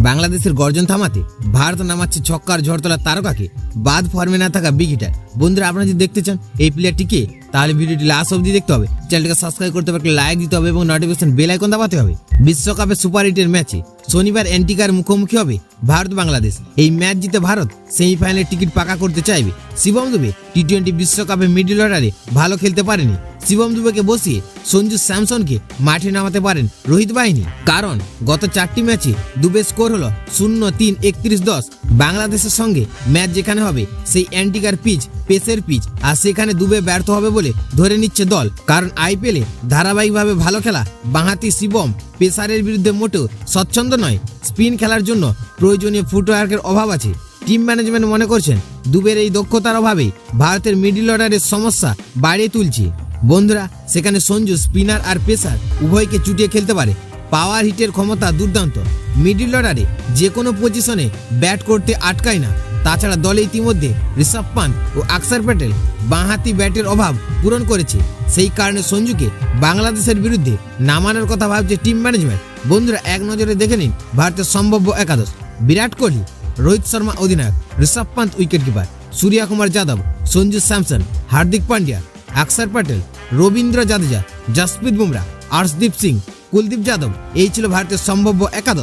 বাংলাদেশের গর্জন থামাতে ভারত নামাচ্ছে ছক্কার ঝড় তোলার তারকাকে, বাদ ফর্মে না থাকা বিগ হিটার। বন্ধুরা, আপনারা যদি দেখতে চান এই প্লেয়ারটিকে, তাহলে ভিডিওটি লাস্ট অবধি দেখতে হবে। চ্যানেলকে সাবস্ক্রাইব করতে হবে, লাইক দিতে হবে এবং নোটিফিকেশন বেল আইকন দাবাতে হবে। বিশ্বকাপের সুপার 8-এর ম্যাচে শনিবার অ্যান্টিগার মুখোমুখি হবে ভারত বাংলাদেশ। এই ম্যাচ জিতে ভারত সেমিফাইনালের টিকিট পাকা করতে চাইবে। শিবম দুবে টি-20 বিশ্বকাপে মিডল অর্ডারে ভালো খেলতে পারেনি। শিবম দুবেকে বসিয়ে সঞ্জু স্যামসনকে মাঠে নামাতে পারেন রোহিত বাহিনী, কারণ গত 4টি ম্যাচে দুবের স্কোর হলো 0-3, 31-10। বাংলাদেশের সঙ্গে ম্যাচ যেখানে হবে সেই অ্যান্টিগার পিচ পেসের পিচ, আর সেখানে দুবে ব্যর্থ হবে বলে ধরে নিচ্ছে দল, কারণ আইপিএলে ধারাবাহিকভাবে ভালো খেলা বাঁহাতি শিবম পেসারের বিরুদ্ধে মোটেও স্বচ্ছন্দ নয়। স্পিন খেলার জন্য প্রয়োজনীয় ফুটওয়ার্কের অভাব আছে। টিম ম্যানেজমেন্ট মনে করছেন দুবের এই দক্ষতার অভাবেই ভারতের মিডল অর্ডারের সমস্যা বাড়িয়ে তুলছে। বন্ধুরা, সেখানে সঞ্জু স্পিনার আর পেসার উভয়কে চুটিয়ে খেলতে পারে। পাওয়ার হিটের ক্ষমতা দুর্দান্ত। মিডল অর্ডারে যে কোনো পজিশনে ব্যাট করতে আটকায় না। তাছাড়া দলে ইতিমধ্যে ঋষভ পান্ট ও অক্ষর প্যাটেল বাঁহাতি ব্যাটের অভাব পূরণ করেছে। সেই কারণে সঞ্জুকে বাংলাদেশের বিরুদ্ধে নামানোর কথা ভাবছে টিম ম্যানেজমেন্ট। বন্ধুরা, এক নজরে দেখে নিন ভারতের সম্ভাব্য একাদশ। বিরাট কোহলি, রোহিত শর্মা অধিনায়ক, ঋষভ পান্ট উইকেট কিপার, সূর্য কুমার যাদব, সঞ্জু স্যামসন, হার্দিক পান্ডিয়া, অক্ষর প্যাটেল, রবীন্দ্র জাদেজা, জসপ্রীত বুমরা, আর্শদীপ সিং, কুলদীপ যাদব। এই ছিল ভারতের সম্ভাব্য একাদশ।